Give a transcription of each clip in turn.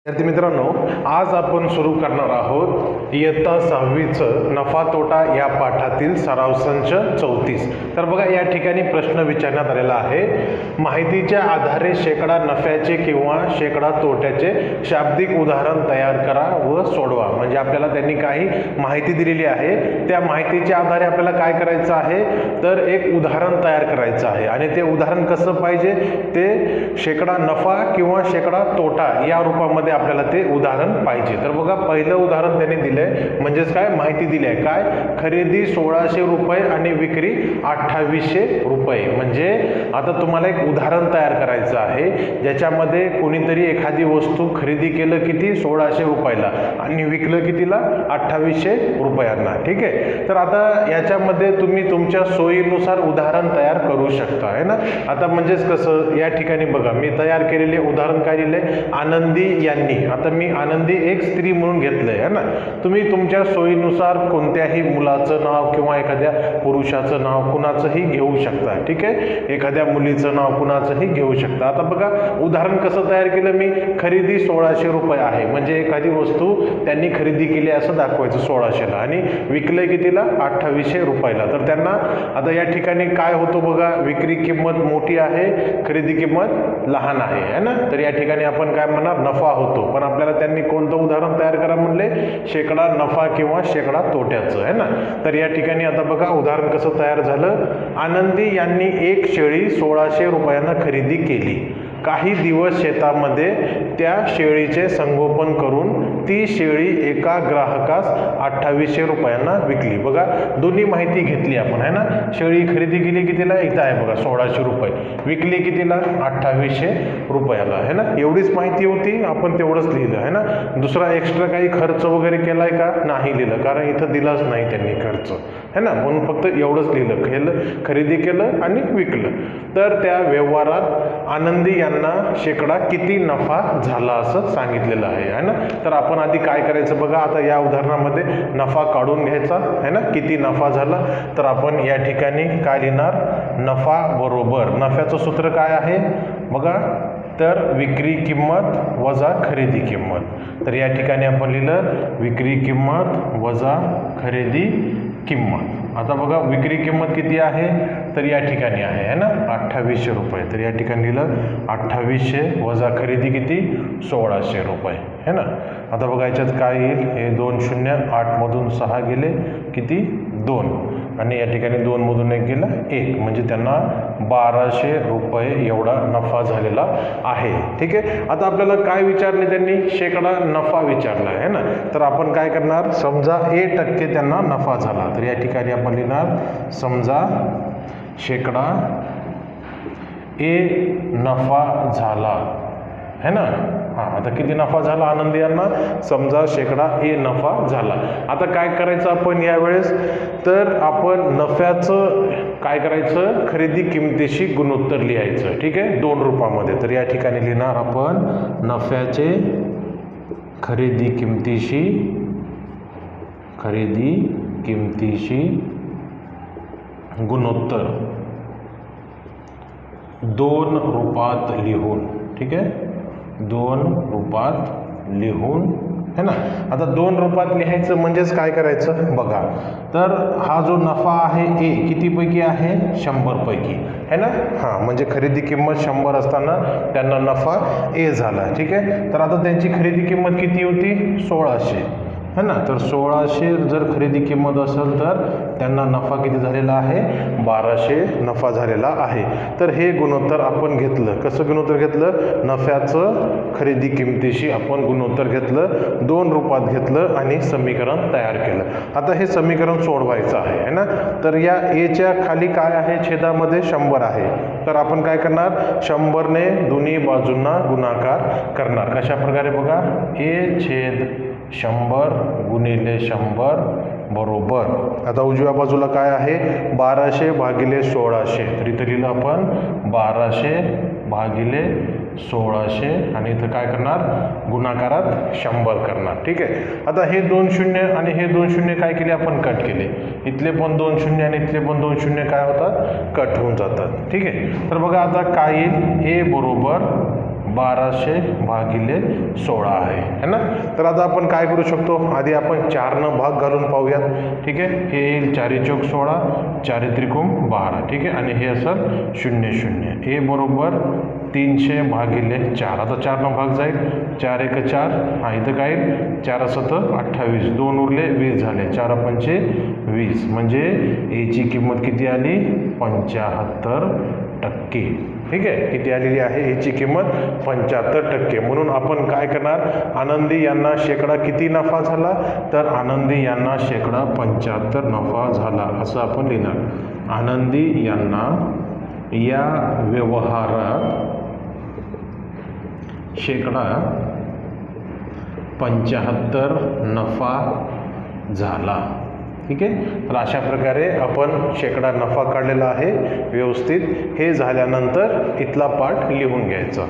विद्यार्थी मित्रांनो, आज आपण सुरू करणार आहोत इयत्ता 6वीचं नफा तोटा या पाठातील सराव संच 34. तर बघा, या ठिकाणी प्रश्न विचारण्यात आलेला आहे. माहितीच्या आधारे शेकडा नफ्याचे किंवा शेकडा तोट्याचे शाब्दिक उदाहरण तयार करा व सोडवा. म्हणजे आपल्याला त्यांनी काही माहिती दिलेली आहे, त्या माहितीच्या आधारे आपल्याला काय करायचं आहे, तर एक उदाहरण तयार करायचं आहे. आणि ते उदाहरण कसं पाहिजे, ते शेकडा नफा किंवा शेकडा तोटा या रूपामध्ये आपल्याला ते उदाहरण पाहिजे. तर बघा, पहिलं उदाहरण त्यांनी दिलंय, म्हणजेच काय माहिती दिली आहे, काय खरेदी 1600 रुपये आणि विक्री 2800 रुपये. म्हणजे आता तुम्हाला एक उदाहरण तयार करायचं आहे, ज्याच्यामध्ये कोणीतरी एखादी वस्तू खरेदी केलं किती, 1600 रुपयाला, आणि विकलं कितीला, 2800 रुपयांना. ठीक आहे. तर आता याच्यामध्ये तुम्ही तुमच्या सोयीनुसार उदाहरण तयार करू शकता, आहे ना. आता म्हणजेच कसं, या ठिकाणी बघा, मी तयार केलेले उदाहरण काय दिले, आनंदी यांनी. आता मी आनंदी एक स्त्री म्हणून घेतलंय, है ना. तुम्ही तुमच्या सोयीनुसार कोणत्याही मुलाचं नाव किंवा एखाद्या पुरुषाचं नाव कुणाचंही घेऊ शकता. ठीक आहे. एखाद्या मुलीचं नाव कुणाचंही घेऊ शकता. आता बघा, उदाहरण कसं तयार केलं मी, खरेदी 1600 रुपये आहे, म्हणजे एखादी वस्तू त्यांनी खरेदी केली असं दाखवायचं 1600ला, आणि विकलंय कितीला, 2800 रुपयाला. तर त्यांना आता या ठिकाणी काय होतं बघा, विक्री किंमत मोठी आहे, खरेदी किंमत लहान आहे, है ना. तर या ठिकाणी आपण काय म्हणणार, नफा होतो. पण आपल्याला त्यांनी कोणतं उदाहरण तयार करा म्हणले, शेकडा नफा किंवा शेकडा तोट्याचं, है ना. तर या ठिकाणी आता बघा, उदाहरण कसं तयार झालं, आनंदी यांनी एक शेळी 1600 रुपयांना खरेदी केली. काही दिवस शेतामध्ये त्या शेळीचे संगोपन करून ती शेळी एका ग्राहकास 2800 रुपयांना विकली. बघा, दोन्ही माहिती घेतली आपण, है ना. शेळी खरेदी केली कितीला, इथं आहे बघा 1600 रुपये, विकली कितीला, 2800 रुपयाला, है ना. एवढीच माहिती होती, आपण तेवढंच लिहिलं, है ना. दुसरा एक्स्ट्रा काही खर्च वगैरे केलाय का, नाही लिहिलं, कारण इथं दिलाच नाही त्यांनी खर्च, है ना. म्हणून फक्त एवढंच लिहिलं, खरेदी केलं आणि विकलं. तर त्या व्यवहारात आनंदी यांना शेकडा किती नफा झाला असं सांगितलेलं आहे ना. तर आपण आधी काय करायचं बघा, आता या उदाहरणामध्ये नफा काढून घ्यायचा, है ना. किती नफा झाला, तर आपण या ठिकाणी काय लिहिणार, नफा बरोबर नफ्याचं सूत्र काय आहे बघा, तर विक्री किंमत वजा खरेदी किंमत. तर या ठिकाणी आपण लिहिलं विक्री किंमत वजा खरेदी किंमत. आता बघा, विक्री किंमत किती आहे, तर या ठिकाणी आहे ना 2800 रुपये. तर या ठिकाणी लिहिलं 2800 वजा खरेदी किती, 1600 रुपये, है ना. आता बघा, याच्यात काय येईल, हे 2 0, 8 मधून 6 गेले किती, 2, आणि या ठिकाणी 2 मधून 1 गेला 1, म्हणजे त्यांना 1200 रुपये एवढा नफा झालेला आहे. ठीक आहे. आता आपल्याला काय विचारले त्यांनी, शेकडा नफा विचारला आहे ना. तर आपण काय करणार, समजा 1% त्यांना नफा झाला, तर या ठिकाणी आपण लिहिणार समजा शेकडा नफा झाला, है ना. आता किती नफा झाला आनंदी यांना, समजा शेकडा नफा झाला. आता काय करायचं आपण यावेळेस, तर आपण नफ्याचं काय करायचं, खरेदी किमतीशी गुणोत्तर लिहायचं. ठीक आहे, 2 रूपामध्ये. तर या ठिकाणी लिहिणार आपण नफ्याचे खरेदी किमतीशी गुणोत्तर 2 रूपात लिहून. ठीक आहे, 2 रूपात लिहून, है ना. आता 2 रूपात लिहायचं म्हणजेच काय करायचं बघा, तर हा जो नफा आहे किती पैकी आहे, 100 पैकी, है ना. म्हणजे खरेदी किंमत 100 असताना त्यांना नफा झाला. ठीक आहे. तर आता त्यांची खरेदी किंमत किती होती, 1600, है ना. तर 1600 जर खरेदी किंमत असेल तर त्यांना नफा किती झालेला आहे, 1200 नफा झालेला आहे. तर हे गुणोत्तर आपण घेतलं. कसं गुणोत्तर घेतलं, नफ्याचं खरेदी किमतीशी आपण गुणोत्तर घेतलं, 2 रूपात घेतलं आणि समीकरण तयार केलं. आता हे समीकरण सोडवायचं आहे ना. तर या च्या खाली काय आहे, छेदामध्ये 100 आहे. तर आपण काय करणार, 100ने दोन्ही बाजूंना गुणाकार करणार. कशा प्रकारे बघा, A/100 गुणिले 100 बरोबर. आता उजव्या बाजूला काय आहे, 1200 भागिले 1600. तर इथं लिहिलं आपण 1200 भागिले 1600, आणि इथं काय करणार, गुणाकारात 100 करणार. ठीक आहे. आता हे 2 शून्य आणि हे 2 शून्य काय केले आपण, कट केले. इथले पण 2 शून्य आणि इथले पण 2 शून्य काय होतात, कट होऊन जातात. ठीक आहे. तर बघा, आता काय येईल, A बरोबर 1200/16 आहे ना. तर आता आपण काय करू शकतो, आधी आपण 4 भाग घालून पाहूयात. ठीक आहे, हे येईल 4 चौक 16, 4 त्रिकोण 12. ठीक आहे, आणि हे असेल 0 0. हे बरोबर 300/4. आता 4 भाग जाईल, 4 1 4. हा इथं काय येईल, 4 7 28, 2 उरले 20 झाले, 4 पंचे 20. म्हणजे याची किंमत किती आली, 75%. ठीक आहे, किती आलेली आहे याची किंमत, 75%. म्हणून आपण काय करणार, आनंदी यांना शेकडा किती नफा झाला, तर आनंदी यांना शेकडा 75 नफा झाला असं आपण लिहिणार. आनंदी यांना या व्यवहारात शेकडा 75 नफा झाला. ठीक आहे, तर अशा प्रकारे आपण शेकडा नफा काढलेला आहे व्यवस्थित. हे झाल्यानंतर इथला पाठ लिहून घ्यायचा.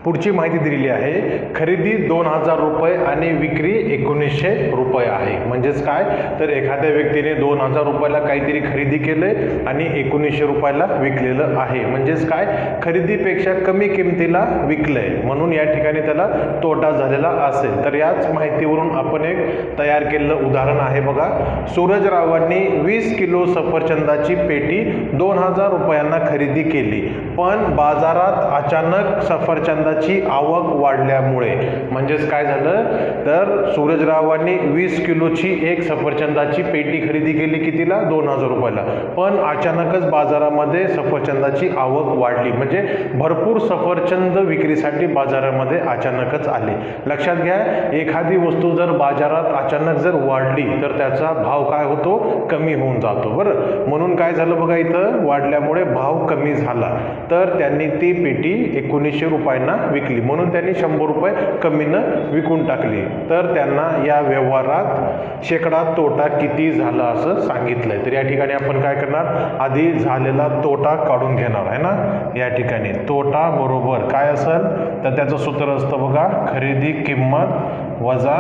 पुढची माहिती दिलेली आहे, खरेदी 2000 रुपये आणि विक्री 1900 रुपये आहे. म्हणजेच काय, तर एखाद्या व्यक्तीने 2000 रुपयाला काहीतरी खरेदी केले आणि 1900 रुपयाला विकलेलं आहे. म्हणजेच काय, खरेदीपेक्षा कमी किमतीला विकलंय, म्हणून या ठिकाणी त्याला तोटा झालेला असेल. तर याच माहितीवरून आपण एक तयार केलेलं उदाहरण आहे बघा. सूरजरावांनी 20 किलो सफरचंदाची पेटी 2000 रुपयांना खरेदी केली, पण बाजारात अचानक सफरचंदाची आवक वाढल्यामुळे, म्हणजेच काय झालं, तर सूरजरावांनी 20 किलोची एक सफरचंदाची पेटी खरेदी केली, कितीला, 2000 रुपयाला. पण अचानकच बाजारामध्ये सफरचंदाची आवक वाढली, म्हणजे भरपूर सफरचंद विक्रीसाठी बाजारामध्ये अचानकच आले. लक्षात घ्या, एखादी वस्तू जर बाजारात अचानक जर वाढली तर त्याचा भाव काय होतो, कमी होऊन जातो. बरं, म्हणून काय झालं बघा, इथं वाढल्यामुळे भाव कमी झाला, तर त्यांनी ती पेटी 1900 रुपयांना विकली, म्हणून त्यांनी 100 रुपये कमीनं विकून टाकली. तर त्यांना या व्यवहारात शेकडा तोटा किती झाला असं सांगितलंय. तर या ठिकाणी आपण काय करणार, आधी झालेला तोटा काढून घेणार आहे ना. या ठिकाणी तोटा बरोबर काय असेल, तर त्याचं सूत्र असतं बघा, खरेदी किंमत वजा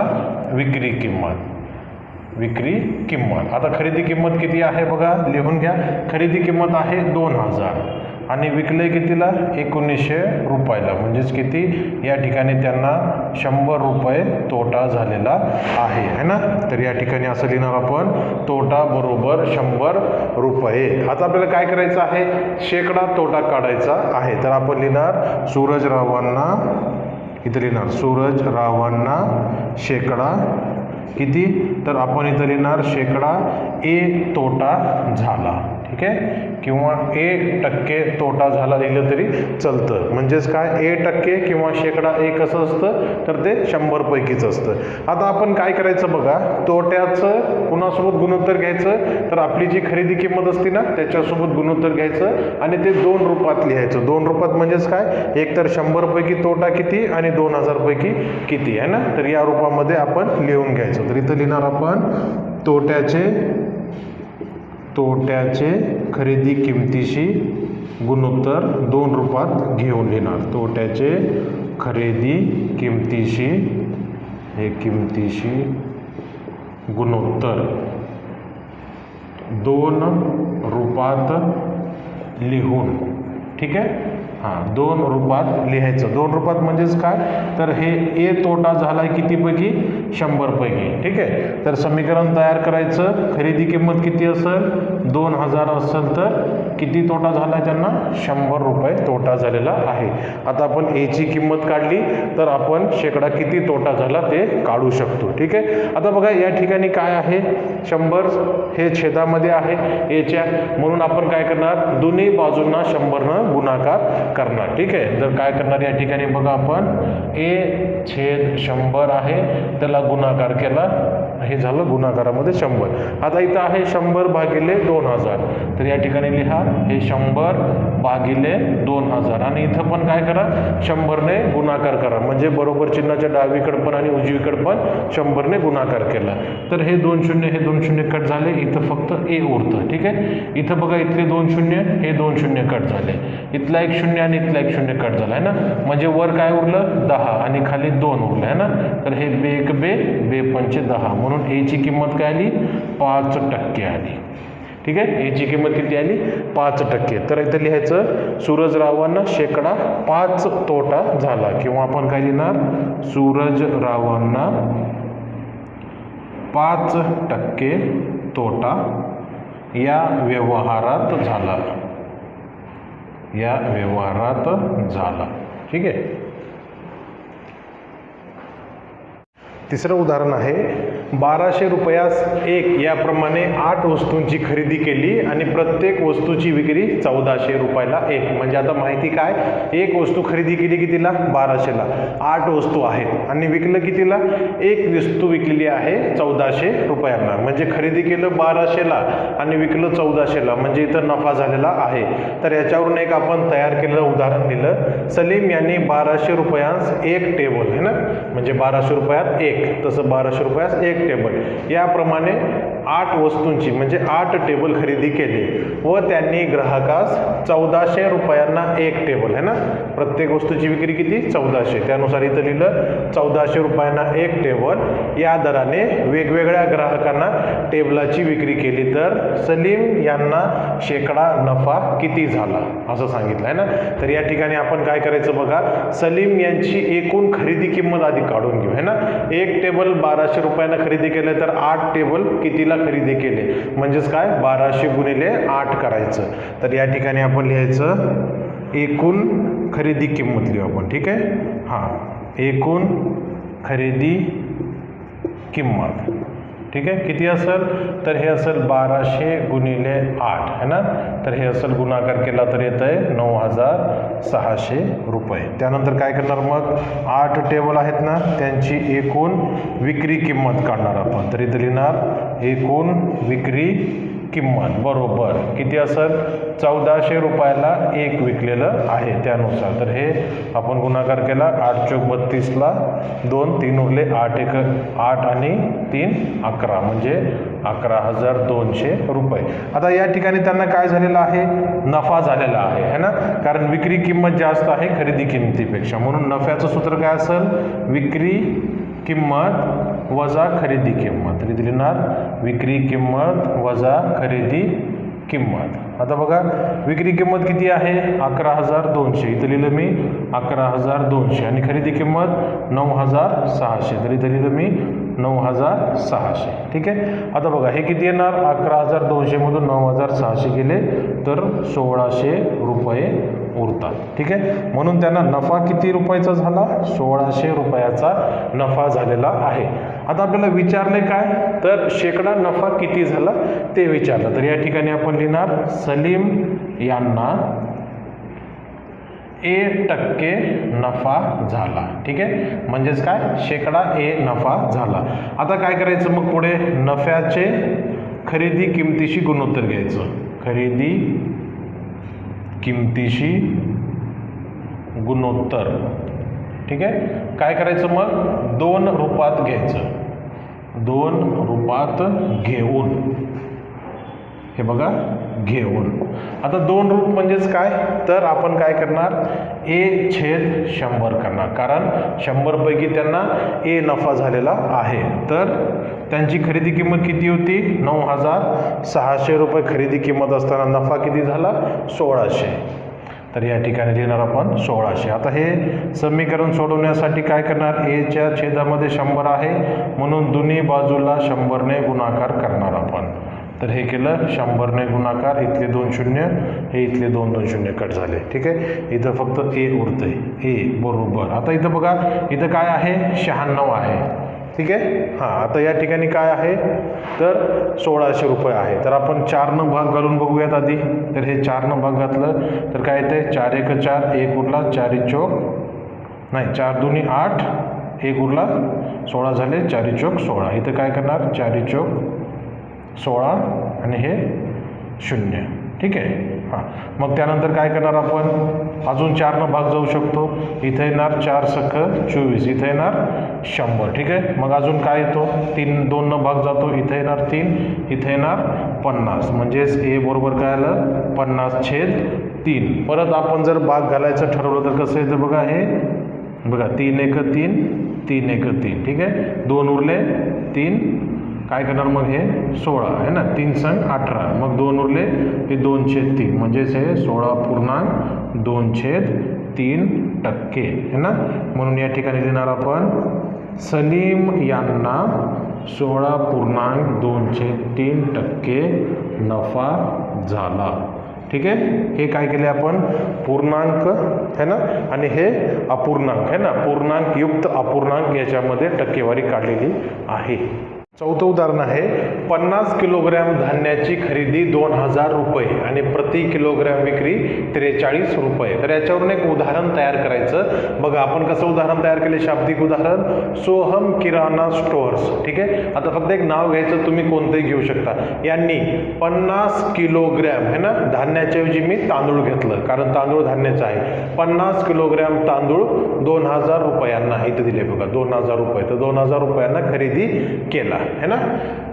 विक्री किंमत. विक्री किंमत, आता खरेदी किंमत किती आहे बघा, लिहून घ्या. खरेदी किंमत आहे 2000 आणि विकले कितीला, 1900 रुपयाला. म्हणजेच किती, या ठिकाणी त्यांना 100 रुपये तोटा झालेला आहे ना. तर या ठिकाणी असं लिहिणार आपण, तोटा बरोबर 100 रुपये. आता आपल्याला काय करायचं आहे, शेकडा तोटा काढायचा आहे. तर आपण लिहिणार सूरजरावांना, इथं लिहिणार सूरजरावांना शेकडा किती, तर आपण इथं लिहिणार शेकडा ए तोटा झाला. ठीक आहे, किंवा 1% तोटा झाला लिहिलं तरी चालतं. म्हणजेच काय, 1% किंवा शेकडा 1 कसं असतं, तर ते 100 पैकीच असतं. आता आपण काय करायचं बघा, तोट्याचं कुणासोबत गुणोत्तर घ्यायचं, तर आपली जी खरेदी किंमत असते ना त्याच्यासोबत गुणोत्तर घ्यायचं आणि ते 2 रूपात लिहायचं. 2 रूपात म्हणजेच काय, एक तर 100 पैकी तोटा किती आणि 2000 पैकी किती आहे ना. तर या रूपामध्ये आपण लिहून घ्यायचं. तर इथं लिहिणार आपण तोट्याचे खरेदी किमतीशी गुणोत्तर 2 रूपात घेऊन लिहिणार. तोट्याचे खरेदी किमतीशी गुणोत्तर 2 रूपात लिहून. ठीक आहे, हां, 2 रूपात लिहायचं. 2 रूपात म्हणजेच काय, तर हे ए तोटा झाला कितीपैकी, 100 पैकी. ठीक आहे, तर समीकरण तयार करायचं. खरेदी किंमत किती असेल, 2000 असेल, तर किती तोटा झाला त्यांना, 100 रुपये तोटा झालेला आहे. आता आपण एची किंमत काढली तर आपण शेकडा किती तोटा झाला ते काढू शकतो. ठीक आहे, आता बघा या ठिकाणी काय आहे, 100 हे छेदामध्ये आहे एच्या, म्हणून आपण काय करणार, दोन्ही बाजूंना 100 गुणाकार करणार. ठीक आहे, तर काय करणार, या ठिकाणी बघा आपण A/100 आहे, त्याला गुणाकार केला, हे झालं गुणाकारामध्ये 100. आता इथं आहे 100 भागिले 2000, तर या ठिकाणी लिहा हे 100 भागिले 2000 आणि इथं पण काय करा, 100ने गुणाकार करा, म्हणजे बरोबर चिन्हाच्या डावीकडे पण आणि उजवीकडे पण 100ने गुणाकार केला. तर हे 2 शून्य हे 2 शून्य कट झाले, इथं फक्त ए उरतं. ठीक आहे, इथं बघा इथले 2 शून्य हे 2 शून्य कट झाले, इथला 1 शून्य आणि इथला 1 शून्य कट झाला आहे ना. म्हणजे वर काय उरलं 10 आणि खाली 2 उरलं आहे ना. तर हे बे 1 बे 2 पंचे 10, म्हणून एची किंमत काय आली, 5% आली. ठीक आहे, याची किंमत किती आली 5%. तर इथं लिहायचं सूरजरावांना 5% तोटा झाला, किंवा आपण काय लिहिणार सूरजरावांना 5% तोटा या व्यवहारात झाला, या व्यवहारात झाला. ठीक आहे. तिसरं उदाहरण आहे 1200 रुपयास 1 याप्रमाणे 8 वस्तूंची खरेदी केली आणि प्रत्येक वस्तूची विक्री 1400 रुपयाला 1. म्हणजे आता माहिती काय, एक वस्तू खरेदी केली कितीला 1200ला, 8 वस्तू आहेत आणि विकलं कितीला, एक वस्तू विकलेली आहे 1400 रुपयांना. म्हणजे खरेदी केलं 1200ला आणि विकलं 1400ला, म्हणजे इथं नफा झालेला आहे. तर याच्यावरून एक आपण तयार केलेलं उदाहरण दिलं. सलीम यांनी 1200 रुपयांस 1 टेबल है ना, म्हणजे 1200 रुपयात 1, तसं 1200 रुपयास 1 टेबल याप्रमाणे 8 वस्तूंची म्हणजे 8 टेबल खरेदी केले व त्यांनी ग्राहकास 1400 रुपयांना 1 टेबल है ना, प्रत्येक वस्तूची विक्री किती 1400, त्यानुसार इथं लिहिलं 1400 रुपयांना 1 टेबल या दराने वेगवेगळ्या ग्राहकांना टेबलाची विक्री केली तर सलीम यांना नफा किती झाला असं सांगितलं आहे ना. तर या ठिकाणी आपण काय करायचं बघा, सलीम यांची एकूण खरेदी किंमत आधी काढून घेऊ है ना. 1 टेबल 1200 रुपयांना खरेदी केलं तर 8 टेबल कितीला खरेदी केले, म्हणजेच काय 1200 गुणिले 8 करायचं. तर या ठिकाणी आपण लिहायचं एकूण खरेदी किंमत लिहू आपण. ठीक आहे, हां, एकूण खरेदी किंमत. ठीक आहे, किती असेल तर हे असेल 1200 गुणिले 8 है ना. तर हे असेल गुणाकार केला तर येतं आहे 9600 रुपये. त्यानंतर काय करणार मग, 8 टेबल आहेत ना त्यांची एकूण विक्री किंमत काढणार आपण. तर इथं लिहिणार एकूण विक्री किंमत बरोबर किती असेल 1400 रुपयाला 1 विकलेलं आहे त्यानुसार. तर हे आपण गुणाकार केला 8 चौक 32ला 2 3 उरले 8 1 8 आणि 3 11 म्हणजे 11200 रुपये. आता या ठिकाणी त्यांना काय झालेलं आहे, नफा झालेला आहे है ना, कारण विक्री किंमत जास्त आहे खरेदी किंमतीपेक्षा. म्हणून नफ्याचं सूत्र काय असेल, विक्री किंमत वजा खरेदी किंमत. इथे लिहिणार विक्री किंमत वजा खरेदी किंमत. आता बघा विक्री किंमत किती आहे 11200, इथं लिहिलं मी 11200 आणि खरेदी किंमत 9600, तर इथं लिहिलं मी 9600. ठीक आहे. आता बघा हे किती येणार 11200 मधून 9600 गेले तर 1600 रुपये उरतात. ठीक आहे, म्हणून त्यांना नफा किती रुपयाचा झाला 1600 रुपयाचा नफा झालेला आहे. आता आपल्याला विचारले काय तर नफा किती झाला ते विचारलं. तर या ठिकाणी आपण लिहिणार सलीम यांना 1% नफा झाला. ठीक आहे, म्हणजेच काय A नफा झाला. आता काय करायचं मग पुढे, नफ्याचे खरेदी किमतीशी गुणोत्तर घ्यायचं. खरेदी किमतीशी गुणोत्तर. ठीक आहे, काय करायचं मग 2 रूपात घ्यायचं. 2 रूपात घेऊन, हे बघा घेऊन. आता 2 रूप म्हणजेच काय तर आपण काय करणार A/100 करणार, कारण 100 पैकी त्यांना A नफा झालेला आहे. तर त्यांची खरेदी किंमत किती होती 9600 रुपये खरेदी किंमत असताना नफा किती झाला 1600. तर या ठिकाणी लिहिणार आपण 1600. आता हे समीकरण सोडवण्यासाठी काय करणार, Aच्या छेदामध्ये 100 आहे म्हणून दोन्ही बाजूला 100ने गुणाकार करणार आपण. तर हे केलं 100ने गुणाकार, इथले 2 शून्य हे इथले 2 शून्य कट झाले. ठीक आहे, इथं फक्त A उरतंय, A बरोबर. आता इथं बघा इथं काय आहे 96 आहे. ठीक आहे, हां. आता या ठिकाणी काय आहे तर 1600 रुपये आहे. तर आपण 4नं भाग घालून बघूयात आधी. तर हे 4नं भाग घातलं तर काय येते 4 1 4 1 उरला 4 चौक नाही 4 2 8 1 उरला 16 झाले 4 चौक 16. इथं काय करणार 4 चौक 16 आणि हे 0. ठीक आहे, हां. मग त्यानंतर काय करणार आपण अजून 4नं भाग जाऊ शकतो. इथं येणार 4 सख 24, इथं येणार 100. ठीक आहे, मग अजून काय येतो 2नं भाग जातो, इथं येणार 3, इथं येणार 50. म्हणजेच A बरोबर काय आलं 50/3. परत आपण जर भाग घालायचं ठरवलं तर कसं येतं बघा, हे बघा 3 1 3 3 1 3. ठीक आहे, 2 उरले 3 काय करणार मग हे 16 आहे ना, 3 संग 18, मग 2 उरले हे 2/3 म्हणजेच हे 16.2/3% है ना. म्हणून या ठिकाणी लिहिणार आपण सलीम यांना 16.2/3% नफा झाला. ठीक आहे. हे काय केले आपण पूर्णांक है ना आणि हे अपूर्णांक है ना, पूर्णांक युक्त अपूर्णांक याच्यामध्ये टक्केवारी काढलेली आहे. चौथं उदाहरण आहे 50 किलोग्रॅम धान्याची खरेदी 2000 रुपये आणि प्रति किलोग्रॅम विक्री 43 रुपये. तर याच्यावरून एक उदाहरण तयार करायचं. बघा आपण कसं उदाहरण तयार केले, शाब्दिक उदाहरण सोहम किराणा स्टोअर्स. ठीक आहे. आता फक्त एक नाव घ्यायचं, तुम्ही कोणतंही घेऊ शकता. यांनी 50 किलोग्रॅम है ना, धान्याच्याऐवजी मी तांदूळ घेतलं कारण तांदूळ धान्याचं आहे. 50 किलोग्रॅम तांदूळ 2000 रुपयांना इथं दिले बघा 2000 रुपये. तर 2000 रुपयांना खरेदी केला है ना.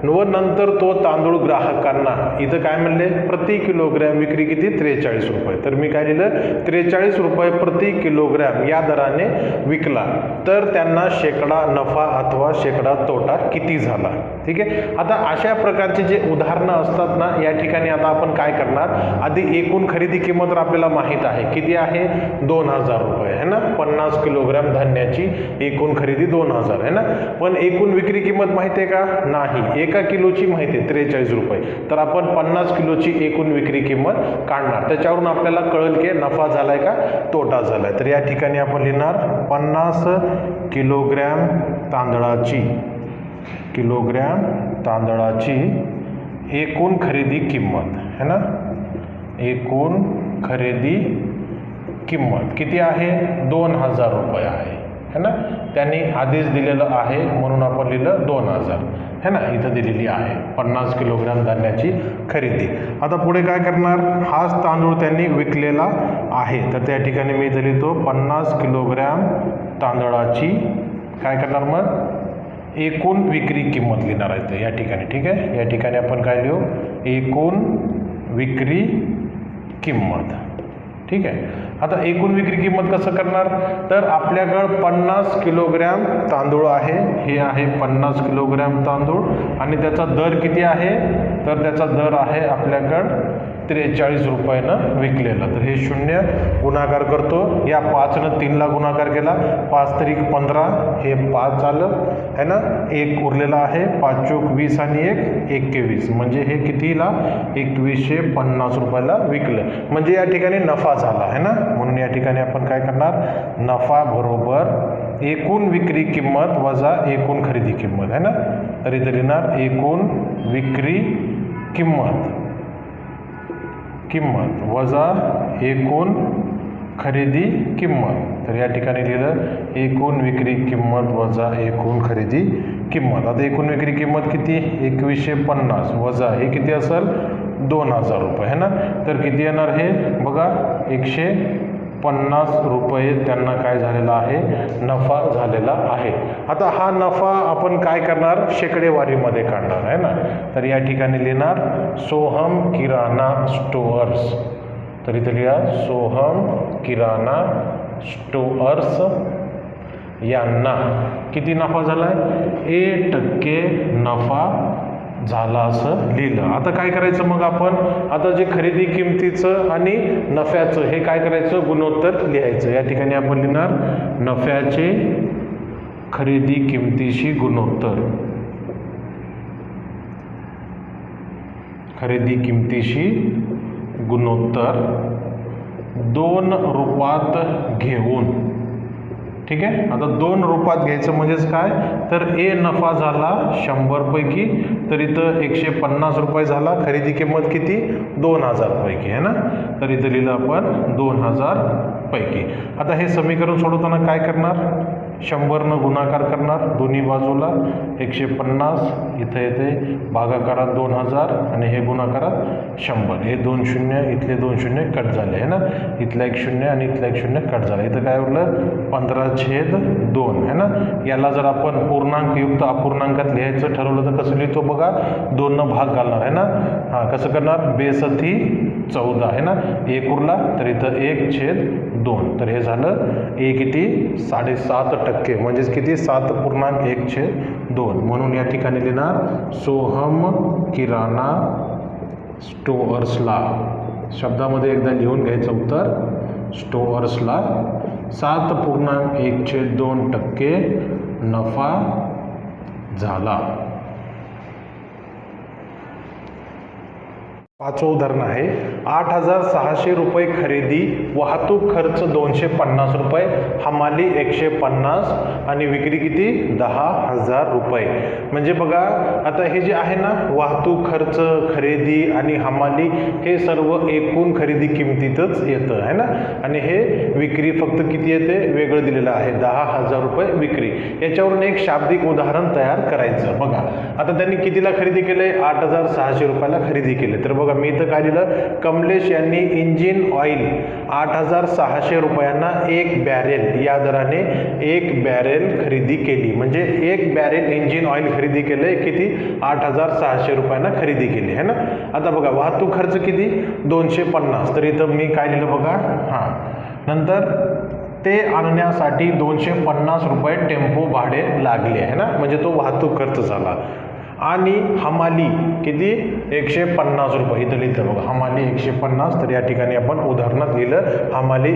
व नंतर तो तांदूळ ग्राहकांना इथं काय म्हणले प्रति किलोग्रॅम विक्री किती 43 रुपये. तर मी काय लिहिलं 43 रुपये प्रति किलोग्रॅम या दराने विकला तर त्यांना शेकडा नफा अथवा शेकडा तोटा किती झाला. ठीक आहे. आता अशा प्रकारचे जे उदाहरणं असतात ना, या ठिकाणी आता आपण काय करणार, आधी एकूण खरेदी किंमत तर आपल्याला माहीत आहे किती आहे 2000 रुपये है ना. 50 किलोग्रॅम धान्याची एकूण खरेदी 2000 है ना. पण एकूण विक्री किंमत माहिती आहे का, नाही. 1 किलोची माहिती आहे 43 रुपये. तर आपण 50 किलोची एकूण विक्री किंमत काढणार. त्याच्यावरून आपल्याला कळेल की नफा झालाय का तोटा झालाय. तर या ठिकाणी आपण लिहिणार 50 किलोग्रॅम तांदळाची एकूण खरेदी किंमत है ना. एकूण खरेदी किंमत किती आहे 2000 रुपये आहे है ना. त्यांनी आधीच दिलेलं आहे म्हणून आपण लिहिलं 2000 है ना. इथं दिलेली आहे 50 किलोग्रॅम धान्याची खरेदी. आता पुढे काय करणार, हाच तांदूळ त्यांनी विकलेला आहे तर त्या ठिकाणी मी इथं लिहितो 50 किलोग्रॅम तांदळाची काय करणार मग एकूण विक्री किंमत लिहिणार आहे या ठिकाणी. ठीक आहे. या ठिकाणी आपण काय लिहू एकूण विक्री किंमत. ठीक आहे. आता एकूण विक्री किंमत कसं करणार, तर आपल्याकडं 50 किलोग्रॅम तांदूळ आहे. हे आहे 50 किलोग्रॅम तांदूळ आणि त्याचा दर किती आहे, तर त्याचा दर आहे आपल्याकडं 43 रुपयानं विकलेला. तर हे 0 गुणाकार करतो, या 5नं 3ला गुणाकार केला, 5 तरी 15 हे 5 झालं है ना. 1 उरलेला आहे 5 चोक 20 आणि 1 21 म्हणजे हे कितीला 2150 रुपयाला विकलं. म्हणजे या ठिकाणी नफा झाला है ना. म्हणून या ठिकाणी आपण काय करणार नफा बरोबर एकूण विक्री किंमत वजा एकूण खरेदी किंमत है ना. तर इथे लिहिणार एकूण विक्री किंमत वजा एकूण खरेदी किंमत. तर या ठिकाणी लिहिलं एकूण विक्री किंमत वजा एकूण खरेदी किंमत. आता एकूण विक्री किंमत किती 2150 वजा हे किती असेल 2000 रुपये है ना. तर किती येणार हे बघा 150 रुपये त्यांना काय झालेला आहे नफा झालेला आहे. आता हा नफा आपण काय करणार शेकडेवारीमध्ये काढणार आहे ना. तर या ठिकाणी लिहिणार सोहम किराणा स्टोअर्स. तर इथे लिहा सोहम किराणा स्टोअर्स यांना किती नफा झालाय 1% नफा झाला असं लिहिलं. आता काय करायचं मग आपण आता जे खरेदी किमतीचं आणि नफ्याचं हे काय करायचं गुणोत्तर लिहायचं. या ठिकाणी आपण लिहिणार नफ्याचे खरेदी किमतीशी गुणोत्तर. खरेदी किमतीशी गुणोत्तर 2 रुपात घेऊन. ठीक आहे. आता 2 रुपात घ्यायचं म्हणजेच काय तर ए नफा झाला 100 पैकी तर इथं 150 रुपये झाला. खरेदी किंमत किती 2000 पैकी आहे ना. तर इथं लिहिलं आपण 2000 पैकी. आता हे समीकरण सोडवताना काय करणार 100नं गुणाकार करणार दोन्ही बाजूला 150 इथं येते भागाकारात 2000 आणि हे गुणाकारात 100. हे 2 शून्य इथले 2 शून्य कट झाले आहे ना. इथला 1 शून्य आणि इथला 1 शून्य कट झाला. इथं काय उरलं 15/2 है ना. याला जर आपण पूर्णांक युक्त अपूर्णांकात लिहायचं ठरवलं तर कसं लिहितो बघा 2नं भाग घालणार आहे ना. हां कसं करणार 42 14 है ना. 1 उरला तर इथं 1/2 2. तर हे झालं ए किती 7.5%, म्हणजेच किती 7.1/2. म्हणून या ठिकाणी लिहिणार सोहम किराणा स्टोअर्सला, शब्दामध्ये एकदा लिहून घ्यायचं उत्तर, स्टोअर्सला 7.1/2% नफा झाला. 5वं उदाहरण आहे 8,600 रुपये खरेदी, वाहतूक खर्च 250 रुपये, हमाली 150 आणि विक्री किती 10,000 रुपये. म्हणजे बघा आता हे जे आहे ना, वाहतूक खर्च, खरेदी आणि हमाली हे सर्व एकूण खरेदी किमतीतच येतं आहे ना, आणि हे विक्री फक्त किती येते वेगळं दिलेलं आहे 10,000 रुपये विक्री. याच्यावरून एक शाब्दिक उदाहरण तयार करायचं. बघा आता त्यांनी कितीला खरेदी केले 8,600 रुपयाला खरेदी केले. तर बघा मी इथं काय लिहिलं, कमलेश यांनी इंजिन ऑइल 8,600 रुपयांना 1 बॅरेल या दराने 1 बॅरेल खरेदी केली. म्हणजे 1 बॅरेल इंजिन ऑइल खरेदी केले किती 8,600 रुपयांना खरेदी केली आहे ना. आता बघा वाहतूक खर्च किती 250. तर इथं मी काय लिहिलं बघा, हां नंतर ते आणण्यासाठी 250 रुपये टेम्पो भाडे लागले आहे ना, म्हणजे तो वाहतूक खर्च झाला. आणि हमाली किती 150 रुपये इथं लिहितं बघा, हमाली 150. तर या ठिकाणी आपण उदाहरणात लिहिलं हमाली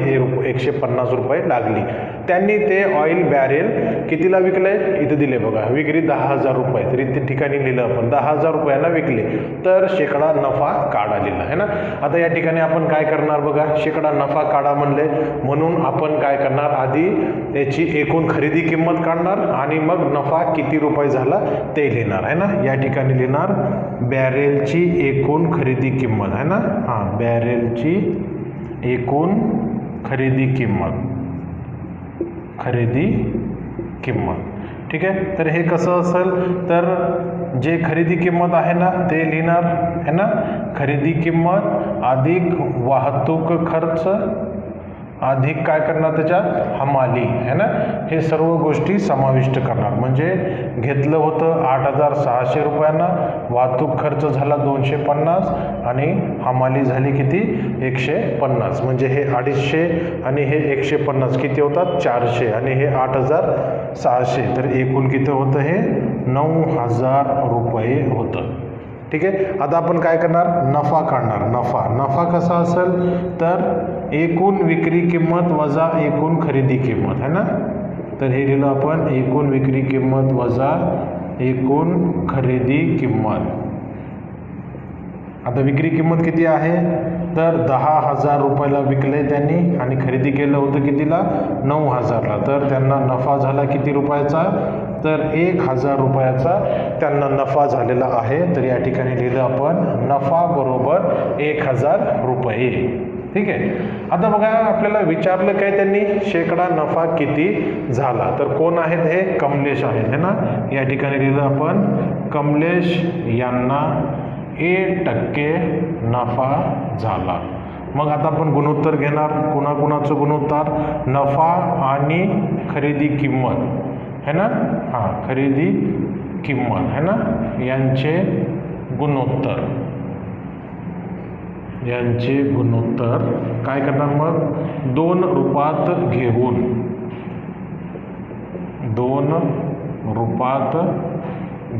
150 रुपये लागली. त्यांनी ते ऑइल बॅरेल कितीला विकले इथं दिले बघा, विक्री 10,000 रुपये. तर इथे ठिकाणी लिहिलं आपण 10,000 रुपयांना विकले, तर शेकडा नफा काढा लिहिला आहे ना. आता या ठिकाणी आपण काय करणार बघा, शेकडा नफा काढा म्हणले म्हणून आपण काय करणार, आधी याची एकूण खरेदी किंमत काढणार आणि मग नफा किती रुपये झाला ते लिहिणार आहे ना. या ठिकाणी लिहिणार बॅरेलची एकूण खरेदी किंमत आहे ना, हां बॅरेलची एकूण खरेदी किंमत, खरेदी किंमत. ठीक आहे. तर हे कसं असेल, तर जे खरेदी किंमत आहे ना ते लिहिणार आहे ना, खरेदी किंमत अधिक वाहतूक खर्च अधिक काय करणार त्याच्यात हमाली आहे ना, हे सर्व गोष्टी समाविष्ट करणार. म्हणजे घेतलं होतं 8,600 रुपयांना, वाहतूक खर्च झाला 250 आणि हमाली झाली किती 150. म्हणजे हे 250 आणि हे 150 किती होतात 400 आणि हे 8,600. तर एकूण किती होतं हे 9,000 रुपये होतं. ठीक आहे. आता आपण काय करणार, नफा काढणार. नफा कसा असेल, तर एकूण विक्री किंमत वजा एकूण खरेदी किंमत आहे ना. तर हे लिहिलं आपण एकूण विक्री किंमत वजा एकूण खरेदी किंमत. आता विक्री किंमत किती आहे, तर 10,000 रुपयाला विकले त्यांनी आणि खरेदी केलं होतं कितीला 9,000ला. तर त्यांना नफा झाला किती रुपयाचा, तर 1,000 रुपयाचा त्यांना नफा झालेला आहे. तर या ठिकाणी लिहिलं आपण नफा बरोबर 1,000 रुपये. ठीक आहे. आता बघा आपल्याला विचारलं काय त्यांनी, शेकडा नफा किती झाला. तर कोण आहेत हे, कमलेश आहेत है ना. या ठिकाणी लिहिलं आपण कमलेश यांना 1% नफा झाला. मग आता आपण गुणोत्तर घेणार, कुणाकुणाचं गुणोत्तर, नफा आणि खरेदी किंमत है ना, हां खरेदी किंमत है ना, यांचे गुणोत्तर, यांचे गुणोत्तर काय करणार मग 2 रूपात घेऊन, 2 रूपात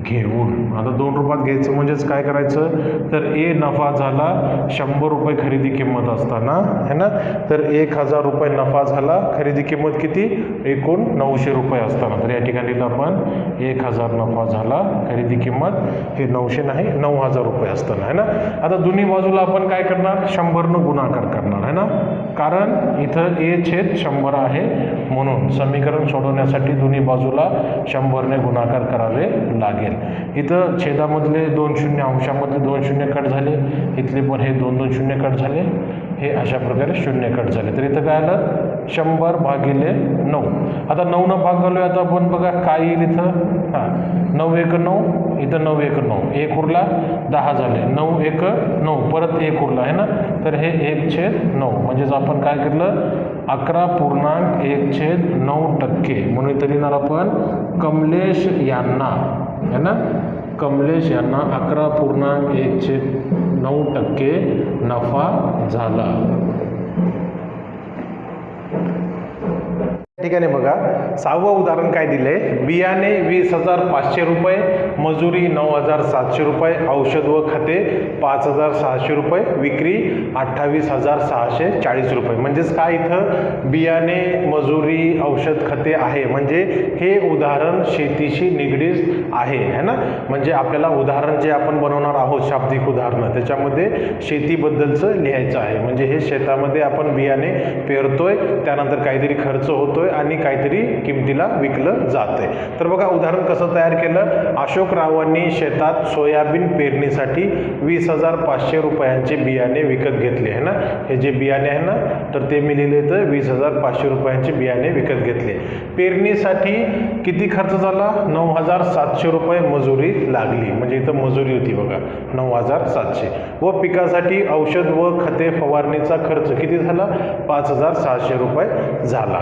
घेऊन. आता 2 रूपात घ्यायचं म्हणजेच काय करायचं, तर ए नफा झाला 100 रुपये खरेदी किंमत असताना है ना, तर 1,000 रुपये नफा झाला, खरेदी किंमत किती एकूण 900 रुपये असताना. तर या ठिकाणी आपण 1,000 नफा झाला, खरेदी किंमत हे 900 नाही 9,000 रुपये असताना है ना. आता दोन्ही बाजूला आपण काय करणार, 100 गुणाकार करणार है ना, कारण इथं A/100 आहे म्हणून समीकरण सोडवण्यासाठी दोन्ही बाजूला 100ने गुणाकार करावे लागेल. इथं छेदामधले 2 शून्य, अंशामधले 2 शून्य कट झाले, इथले पण हे 2 शून्य कट झाले, हे अशा प्रकारे शून्य कट झाले. तर इथं काय आलं 100/9. आता 9 भाग घालूया. आता आपण बघा काय येईल इथं, हां 9 1 9, इथं 9 1 9, 1 उरला 10 झाले, 9 1 9, परत 1 उरला आहे ना. तर हे 1/9 म्हणजेच आपण काय केलं 11.1/9%. म्हणून इथं लिहिणार आपण कमलेश यांना है ना, कमलेश यांना 11.1/9% नफा झाला. ठिकाणी बघा 6वं उदाहरण काय दिले, बियाणे 20,500 रुपये, मजुरी 9,700 रुपये, औषध व खते 5,600 रुपये, विक्री 28,640 रुपये. म्हणजेच काय इथं बियाणे, मजुरी, औषध खते आहे म्हणजे हे उदाहरण शेतीशी निगडीत आहे है ना. म्हणजे आपल्याला उदाहरण जे आपण बनवणार आहोत शाब्दिक उदाहरणं त्याच्यामध्ये शेतीबद्दलचं लिहायचं आहे. म्हणजे हे शेतामध्ये आपण बियाणे पेरतोय, त्यानंतर काहीतरी खर्च होतोय आणि काहीतरी किमतीला विकलं जातंय. तर बघा उदाहरण कसं तयार केलं. अशोकरावांनी शेतात सोयाबीन पेरणीसाठी 20,500 रुपयांचे बियाणे विकत घेतले आहे ना. हे जे बियाणे आहे ना तर ते मी लिहिले तर 20,500 रुपयांचे बियाणे विकत घेतले. पेरणीसाठी किती खर्च झाला, 9,700 रुपये मजुरी लागली. म्हणजे इथं मजुरी होती बघा 9,700. व पिकासाठी औषध व खते फवारणीचा खर्च किती झाला, 5,600 रुपये झाला.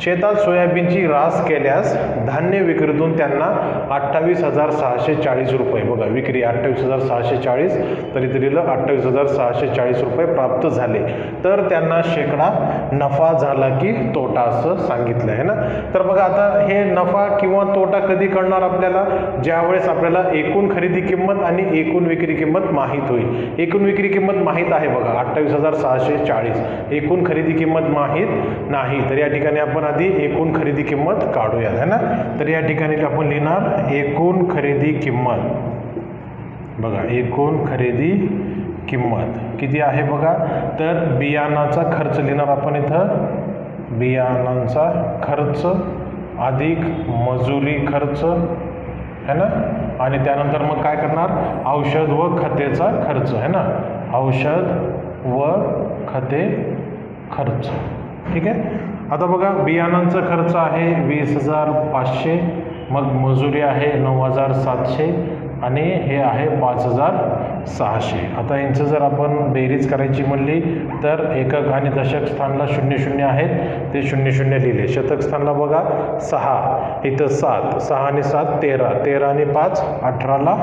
शेतात सोयाबीनची रास केल्यास धान्य विक्रीतून त्यांना 28,640 रुपये, बघा विक्री 28,640 तरी दिलेलं 28,640 रुपये प्राप्त झाले. तर त्यांना शेकडा नफा झाला की तोटा असं सांगितलं आहे ना. तर बघा आता हे नफा किंवा तोटा कधी कळणार आपल्याला, ज्यावेळेस आपल्याला एकूण खरेदी किंमत आणि एकूण विक्री किंमत माहीत होईल. एकूण विक्री किंमत माहीत आहे बघा 28,640, एकूण खरेदी किंमत माहीत नाही. तर या ठिकाणी आपण आधी एकूण खरेदी किंमत काढूया है ना. तर या ठिकाणी आपण लिहिणार एकूण खरेदी किंमत. बघा एकूण खरेदी किंमत किती आहे बघा, तर बियाणाचा खर्च लिहिणार आपण इथं, बियाणांचा खर्च अधिक मजुरी खर्च है ना. आणि त्यानंतर मग काय करणार, औषध व खतेचा खर्च है ना, औषध व खते खर्च. ठीक आहे. आता बघा बियाणांचा खर्च आहे 20,500, मग मजुरी आहे 9,700 आणि हे आहे 5,600. आता यांचं जर आपण बेरीज करायची म्हणली तर एकक आणि दशक स्थानला 00 आहेत ते 00 लिहिले. शतक स्थानला बघा 6, इथं 7, 6 आणि 7 13, 13 आणि 5 18ला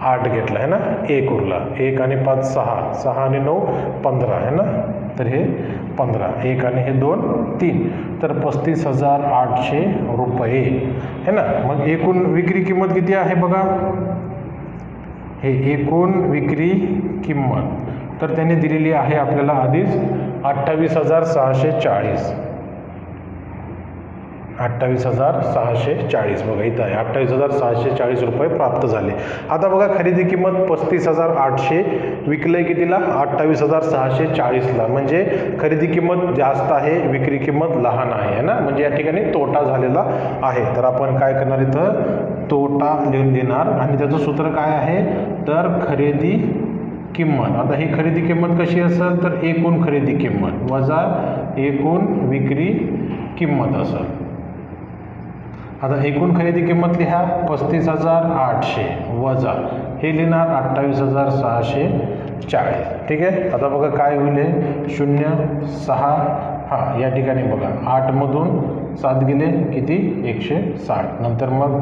8 घेतला आहे ना, 1 उरला, 1 आणि 5 6, 6 आणि 9 15 आहे ना. तर हे 15, 1 आणि हे 2 3, तर 35,800 रुपये है ना. मग एकूण विक्री किंमत किती आहे बघा, हे एकूण विक्री किंमत तर त्यांनी दिलेली आहे आपल्याला आधीच 28,640, 28,640 बघा इथं आहे 28,640 रुपये प्राप्त झाले. आता बघा खरेदी किंमत 35,800, विकलंय कितीला 28,640ला. म्हणजे खरेदी किंमत जास्त आहे, विक्री किंमत लहान आहे ना. म्हणजे या ठिकाणी तोटा झालेला आहे. तर आपण काय करणार इथं तोटा लिहून देणार आणि त्याचं सूत्र काय आहे तर खरेदी किंमत. आता ही खरेदी किंमत कशी असेल तर एकूण खरेदी किंमत वजा एकूण विक्री किंमत असेल. आता एकूण खरेदी किंमत लिहा 35,800 वजा हे लिहिणार 28,640. ठीक आहे. आता बघा काय होईल 0 6 हां या ठिकाणी बघा 8मधून 7 गेले किती 160, नंतर मग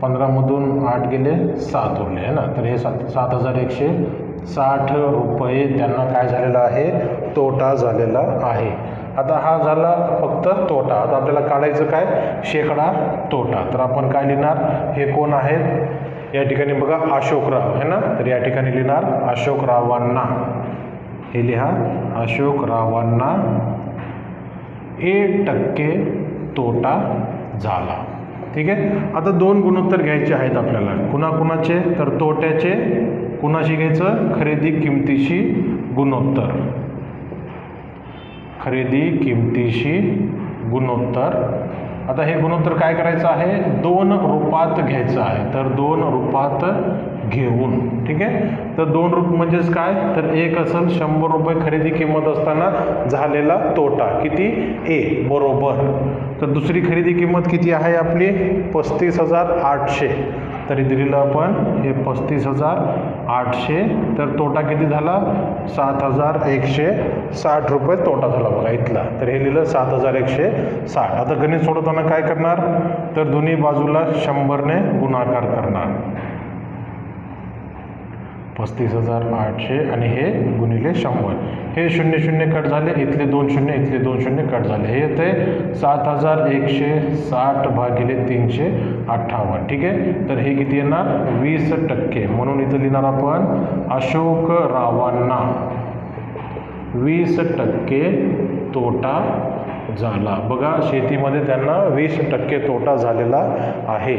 15मधून 8 गेले 7 उरले आहे ना. तर हे 7,160 रुपये त्यांना काय झालेला आहे तोटा झालेला आहे. आता हा झाला फक्त तोटा. आता आपल्याला काढायचं काय शेकडा तोटा. तर आपण काय लिहिणार, हे कोण आहेत या ठिकाणी बघा अशोकराव है ना. तर या ठिकाणी लिहिणार अशोकरावांना, हे लिहा अशोकरावांना 1% तोटा झाला. ठीक आहे. आता 2 गुणोत्तर घ्यायचे आहेत आपल्याला. कुणाकुणाचे तर तोट्याचे कुणाशी घ्यायचं खरेदी किमतीशी गुणोत्तर, खरेदी किमतीशी गुणोत्तर. आता हे गुणोत्तर काय करायचं आहे 2 रूपात घ्यायचं आहे. तर 2 रूपात घेऊन ठीक आहे. तर 2 रूप म्हणजेच काय तर एक असेल 100 रुपये खरेदी किंमत असताना झालेला तोटा किती ए बरोबर. तर दुसरी खरेदी किंमत किती आहे आपली 35,800. तरी दिलेलं आपण हे 35,800. तर तोटा किती झाला 7,160 रुपये तोटा झाला बघा इथला. तर हे लिहिलं 7,160. आता गणित सोडवताना काय करणार तर दोन्ही बाजूला 100ने गुणाकार करणार. 35,800 आणि हे गुणिले 100. हे 0 0 कट झाले, इथले 2 शून्य, इथले 2 शून्य कट झाले. हे येते 7,160 भागिले 358. ठीक आहे. तर हे किती येणार 20%. म्हणून इथं लिहिणार आपण अशोकरावांना 20% तोटा झाला. बघा शेतीमध्ये त्यांना 20% तोटा झालेला आहे.